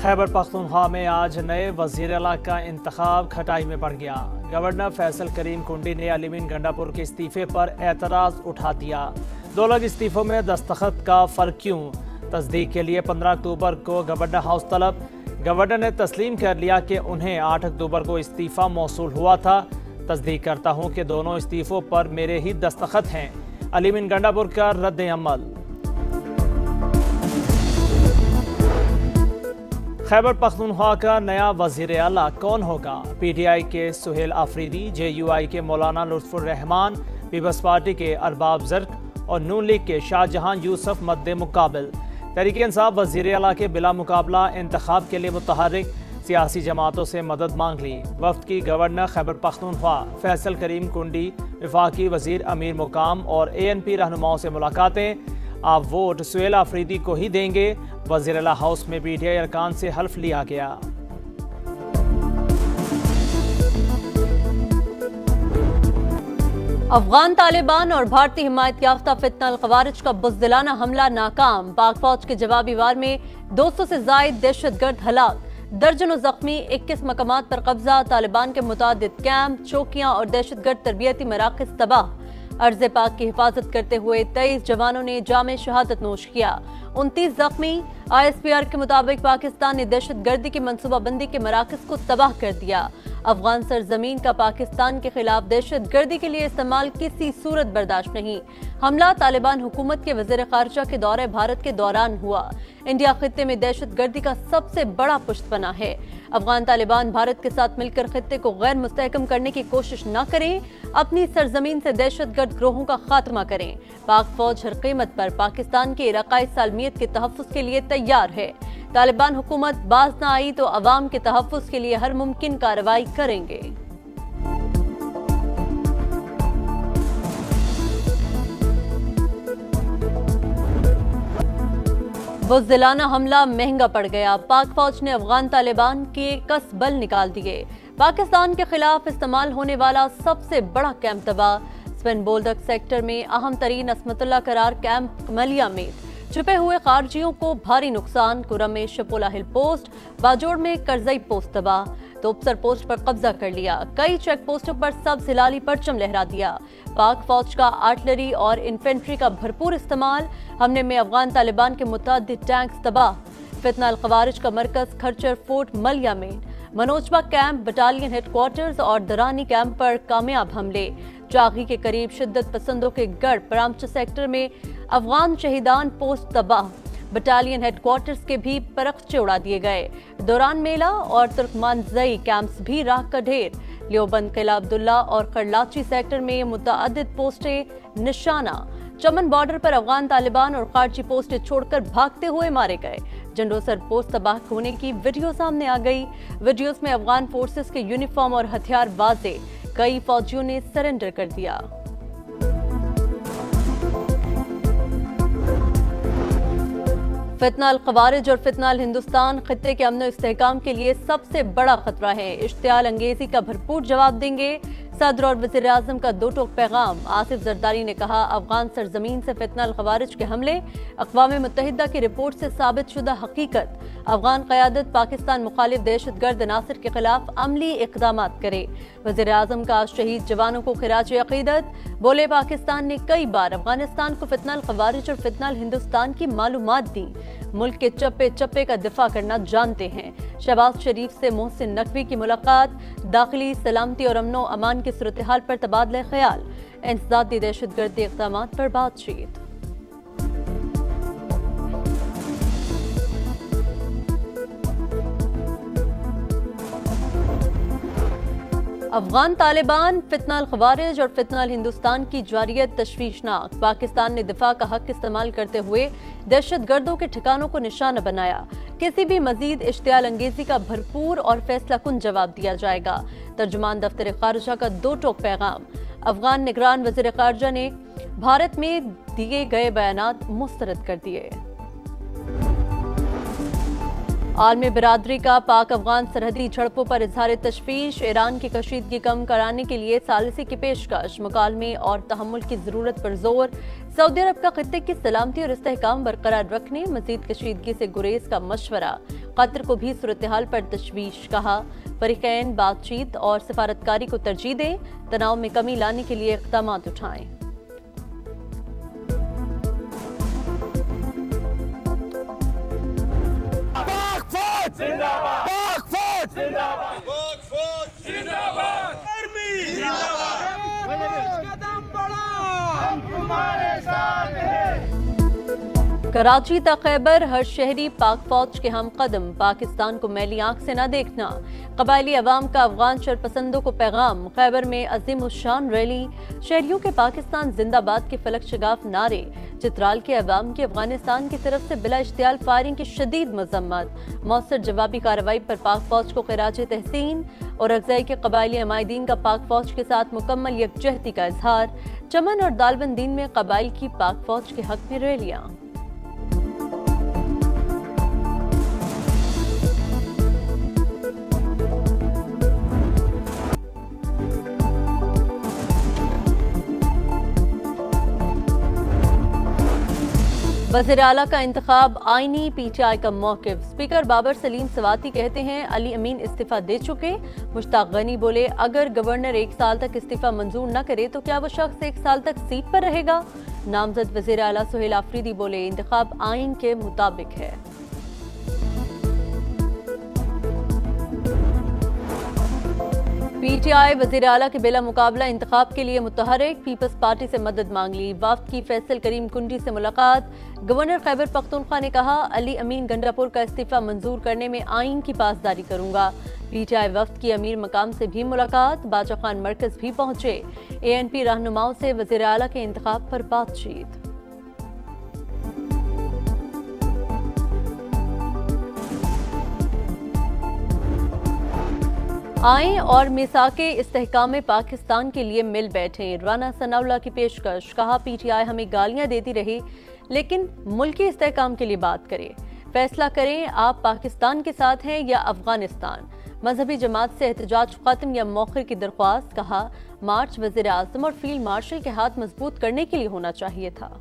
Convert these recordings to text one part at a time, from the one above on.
खैबर पख्तूनख्वा में आज नए वज़ीर आला का इंतखाब खटाई में पड़ गया। गवर्नर फैसल करीम कुंडी ने अलीमीन गंडापुर के इस्तीफे पर एतराज़ उठा दिया। 2 अलग इस्तीफों में दस्तखत का फ़र्क क्यों? तस्दीक के लिए 15 अक्टूबर को गवर्नर हाउस तलब। गवर्नर ने तस्लीम कर लिया कि उन्हें 8 अक्टूबर को इस्तीफ़ा मौसूल हुआ था। तस्दीक करता हूँ कि दोनों इस्तीफ़ों पर मेरे ही दस्तखत हैं। अलीमीन गंडापुर का रद्द अमल। खैबर पख्तूनख्वा का नया वज़ीर आला कौन होगा? PTI के सुहेल आफरीदी, JUI के मौलाना लुत्फुर रहमान, पीपल्स पार्टी के अरबाब ज़र्क और नून लीग के शाहजहां यूसुफ मद्दे मुकाबिल। तहरीक इंसाफ वज़ीर आला के बिला मुकाबला इंतखाब के लिए मुतहर्रिक। सियासी जमातों से मदद मांग ली। वफ्द की गवर्नर खैबर पख्तूनख्वा फैसल करीम कुंडी, वफाकी वज़ीर अमीर मुकाम और ANP रहनुमाओं से मुलाकातें। आप वोट सुहेल आफरीदी को ही देंगे। वज़ीर आला हाउस में PTI अरकान से हल्फ लिया गया। अफगान तालिबान और भारतीय हिमायत याफ्ता फितना अल-ख़वारिज का बुज़दिलाना हमला नाकाम। पाक फौज के जवाबी वार में 200 से ज़ायद दहशतगर्द हलाक, दर्जनों जख्मी, 21 मकामात पर कब्जा। तालिबान के मुतादिद कैंप, चौकियां और दहशतगर्द तरबियती मराकज़ तबाह। अर्ज़े पाक की हिफाजत करते हुए 23 जवानों ने जामे शहादत नोश किया, 29 जख्मी। ISPR के मुताबिक पाकिस्तान ने दहशतगर्दी की मनसूबाबंदी के मराकज़ को तबाह कर दिया। अफगान सरजमीन का पाकिस्तान के खिलाफ दहशतगर्दी के लिए इस्तेमाल किसी सूरत बर्दाश्त नहीं। हमला तालिबान हुकूमत के वज़ीर ख़ारिजा के दौरे भारत के दौरान हुआ। इंडिया खित्ते में दहशतगर्दी का सबसे बड़ा पुश्तपना है। अफगान तालिबान भारत के साथ मिलकर खित्ते को गैर मुस्तहकम करने की कोशिश न करें, अपनी सरजमीन से दहशतगर्द ग्रोहों का खात्मा करें। पाक फौज हर कीमत पर पाकिस्तान के इलाकाई सालमियत के तहफ़्फ़ुज़ के लिए तैयार है। तालिबान हुकूमत बाज न आई तो अवाम के तहफ़्फ़ुज़ के लिए हर मुमकिन कार्रवाई करेंगे। बुज़दिलाना हमला महंगा पड़ गया। पाक फौज ने अफगान तालिबान के कसबल निकाल दिए। पाकिस्तान के खिलाफ इस्तेमाल होने वाला सबसे बड़ा कैंप तबाह। स्पिन बोल्डक सेक्टर में अहम तरीन असमतुल्ला करार कैंप मलिया में छुपे हुए खारजियों को भारी नुकसान। कुरम में शपोला हिल पोस्ट, बाजोड़ में करजई पोस्ट तबाह। तोपसर पोस्ट पर कब्जा कर लिया। कई चेक पोस्टों पर सब्ज़ हिलाली परचम लहरा दिया। पाक फौज का आर्टिलरी और इन्फेंट्री का भरपूर इस्तेमाल। हमले में अफगान तालिबान के मुतअद्दिद टैंक्स तबाह। फितना अल-ख़वारिज का मरकज खरचर फोर्ट मलिया में, मनोजबा कैंप, बटालियन हेडक्वार्टर्स और दरानी कैंप पर कामयाब हमले। चागी के करीब शिद्दत पसंदों के गढ़ परामच सेक्टर में अफगान शहीदान पोस्ट तबाह। बटालियन हेडक्वार्टर्स के भी परखचे उड़ा दिए गए। दौरान मेला और तुर्कमानजई कैंप्स भी राख का ढेर। लियोबंद, किला अब्दुल्ला और करलाची सेक्टर में मुतअद्दिद पोस्टें निशाना। चमन बॉर्डर पर अफगान तालिबान और खारजी पोस्टें छोड़कर भागते हुए मारे गए। जंडोसर पोस्ट तबाह होने की वीडियो सामने आ गई। वीडियोस में अफगान फोर्सेस के यूनिफॉर्म और हथियार वाजे। कई फौजियों ने सरेंडर कर दिया। फितना अल-ख़वारिज और फितना अल-हिंदुस्तान खित्ते के अमन इस्तेहकाम के लिए सबसे बड़ा खतरा है। इश्तियाल अंगेजी का भरपूर जवाब देंगे। सदर और वज़ीर आज़म का दो टोक पैगाम। आसिफ जरदारी ने कहा, अफगान सरजमीन से फितना अल-ख़वारिज के हमले अक़वाम मुत्तहिदा की रिपोर्ट से साबित शुदा हकीकत। अफगान क़यादत पाकिस्तान मुखालिफ दहशतगर्द अनासर के खिलाफ अमली इक़दामात करे। वज़ीर आज़म का शहीद जवानों को खिराज अक़ीदत। बोले, पाकिस्तान ने कई बार अफगानिस्तान को फितना अल-ख़वारिज और फितना अल-हिंदुस्तान की मालूमात दी। मुल्क के चप्पे चप्पे का दिफा करना जानते हैं। शहबाज शरीफ से मोहसिन नकवी की मुलाकात। दाखिली सलामती और अमनो अमान की सूरत हाल पर तबादला ख्याल। इंसदादी दहशतगर्दी इक़दामात पर बातचीत। अफगान तालिबान, फितना अल-ख़वारिज और फितना अल-हिंदुस्तान की जारियत तशवीशनाक। पाकिस्तान ने दिफा का हक इस्तेमाल करते हुए दहशतगर्दों के ठिकानों को निशाना बनाया। किसी भी मजीद इश्तियाल अंगेजी का भरपूर और फैसला कुन जवाब दिया जाएगा। तर्जुमान दफ्तर ख़ारिजा का दो टोक पैगाम। अफगान निगरान वज़ीर ख़ारिजा ने भारत में दिए गए बयानात मुस्तरद कर दिए। आलमी बिरादरी का पाक अफगान सरहदी झड़पों पर इजहार तशवीश, ईरान की कशीदगी कम कराने के लिए सालिसी की पेशकश, मुकालमे और तहम्मुल की जरूरत पर जोर। सऊदी अरब का खित्ते की सलामती और इस्तेहकाम बरकरार रखने, मजीद कशीदगी से गुरेज का मशवरा। कतर को भी सूरत हाल पर तशवीश, कहा फरीकैन बातचीत और सफारतकारी को तरजीह दें, तनाव में कमी लाने के लिए इक़दाम उठाएं। जिंदाबाद पाक फौज जिंदाबाद पाक फौज जिंदाबाद आर्मी जिंदाबाद कदम बढ़ाओ हम तुम्हारे साथ हैं। कराची तक खैबर, हर शहरी पाक फौज के हम कदम, पाकिस्तान को मैली आंख से न देखना। कबायली अवाम का अफगान शरपसंदों को पैगाम, खैबर में अजीम उशान रैली, शहरियों के पाकिस्तान जिंदाबाद के फलक शगाफ नारे। चित्राल के अवाम की अफगानिस्तान की तरफ से बिला इश्तियाल फायरिंग की शदीद मजम्मत, मौसर जवाबी कार्रवाई पर पाक फौज को खिराज तहसीन और अगज़ई के कबायली अमायदीन का पाक फौज के साथ मुकम्मल यकजहती का इजहार। चमन और दालबंदीन में कबाइल की पाक फौज के हक में रैलियां। वज़ीर आला का इंतखाब आईनी, पीटीआई का मौक़िफ़। स्पीकर बाबर सलीम सवाती कहते हैं अली अमीन इस्तीफा दे चुके। मुश्ताक गनी बोले अगर गवर्नर 1 साल तक इस्तीफा मंजूर न करे तो क्या वो शख्स 1 साल तक सीट पर रहेगा। नामजद वज़ीर आला सुहेल आफरीदी बोले इंतखाब आईन के मुताबिक है। पीटीआई वज़ीर आला के बिला मुकाबला इंतखाब के लिए मुतहरिक, पीपल्स पार्टी से मदद मांग ली। वफ्द की फैसल करीम कुंडी से मुलाकात। गवर्नर खैबर पख्तूनख्वा ने कहा अली अमीन गंडापुर का इस्तीफा मंजूर करने में आईन की पासदारी करूंगा। पीटीआई वफ्द की अमीर मकाम से भी मुलाकात, बाजा खान मरकज भी पहुंचे। एएनपी रहनुमाओं से वज़ीर आला के इंतखाब पर बातचीत। आएं और मिसाके इस्तेहकाम पाकिस्तान के लिए मिल बैठें, राना सनाउल्लाह की पेशकश। कहा पीटीआई हमें गालियां देती रही लेकिन मुल्की इस्तेहकाम के लिए बात करें, फैसला करें आप पाकिस्तान के साथ हैं या अफगानिस्तान। मजहबी जमात से एहतजाज खत्म या मौखिर की दरख्वास्त। कहा मार्च वज़ीर आज़म और फील्ड मार्शल के हाथ मजबूत करने के लिए होना चाहिए था।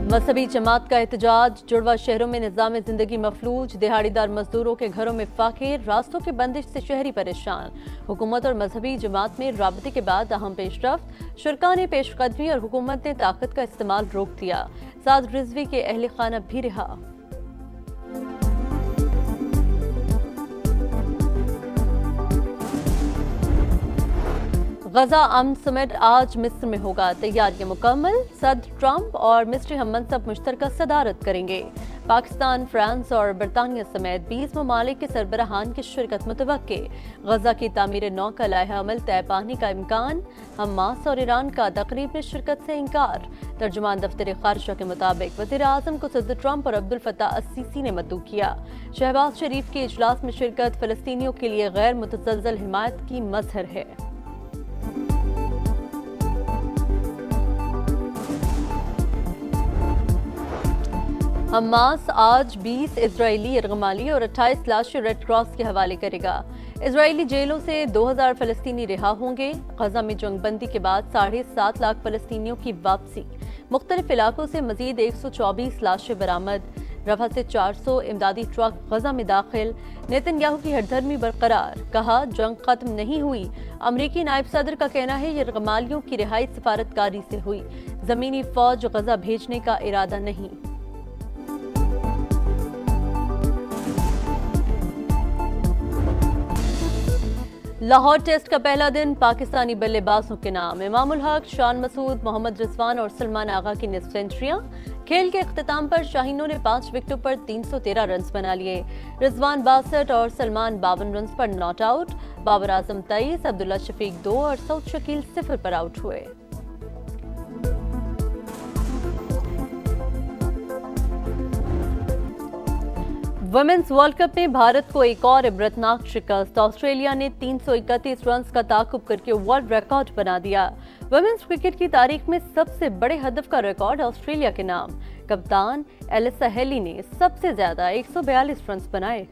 मजहबी जमात का एहतजाज, जुड़वा शहरों में निज़ाम ज़िंदगी मफलूज, दिहाड़ीदार मजदूरों के घरों में फाके, रास्तों की बंदिश से शहरी परेशान। हुकूमत और मजहबी जमात में राबते के बाद अहम पेशरफ्त, शुरका ने पेशकदमी और हुकूमत ने ताकत का इस्तेमाल रोक दिया। साद रिजवी के अहले खाना भी रिहा। गजा अमन समिट आज मिस्र में होगा, तैयारियां मुकम्मल। सदर ट्रंप और मिस्री हम मनसब मुश्तरका सदारत करेंगे। पाकिस्तान, फ्रांस और बरतानिया समेत 20 ममालिक के सरबराहान की शिरकत मुतवक्के। गजा की तामीर नौ का लाहा अमल तय पाने का इम्कान। हमास और ईरान का तकरीब में शिरकत से इंकार। तर्जुमान दफ्तर खारजा के मुताबिक वज़ीर आज़म को सदर ट्रंप और अब्दुल फत्ताह अस्सीसी ने मद्दू किया। शहबाज शरीफ के इजलास में शिरकत फ़लस्तीनियों के लिए गैर मुतज़लज़ल हिमायत की मज़हर है। हमास आज 20 इजरायली यरगमाली और 28 लाशें रेड क्रॉस के हवाले करेगा। इजरायली जेलों से 2000 फलस्तीनी रिहा होंगे। गजा में जंगबंदी के बाद 7.5 लाख फलस्तीनियों की वापसी। मुख्तलिफ इलाकों से मजीद 124 लाशें बरामद। रफा से 400 इमदादी ट्रक गजा में दाखिल। नेतन्याहू की हरधर्मी बरकरार। कहा जंग खत्म नहीं हुई। अमरीकी नायब सदर का कहना है यरगमालियों की रिहाई सिफारतकारी से हुई। जमीनी फौज गजा भेजने का इरादा नहीं। लाहौर टेस्ट का पहला दिन पाकिस्तानी बल्लेबाजों के नाम। इमामुल हक, शान मसूद, मोहम्मद रिजवान और सलमान आगा की निस्फ सेंचुरियां। खेल के इख्तिताम पर शाहीनों ने 5 विकेटों पर 313 रन बना लिए। रिजवान 62 और सलमान 52 रन पर नॉट आउट। बाबर आजम 23, अब्दुल्ला शफीक 2 और सऊद शकील 0 पर आउट हुए। वुमेन्स वर्ल्ड कप में भारत को एक और इबरतनाक शिकस्त। ऑस्ट्रेलिया ने 331 रन का ताकुब करके वर्ल्ड रिकॉर्ड बना दिया। वुमेन्स क्रिकेट की तारीख में सबसे बड़े हदफ का रिकॉर्ड ऑस्ट्रेलिया के नाम। कप्तान एलिसा हेली ने सबसे ज्यादा 142 रन बनाए।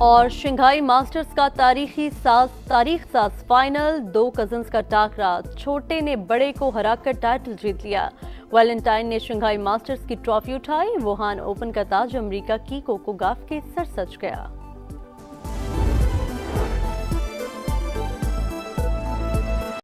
और शंघाई मास्टर्स का तारीख साज फाइनल, 2 कजिन्स का टाकरा, छोटे ने बड़े को हराकर टाइटल जीत लिया। वैलेंटाइन ने शंघाई मास्टर्स की ट्रॉफी उठाई। वुहान ओपन का ताज अमेरिका की कोको गॉफ के सर सज गया।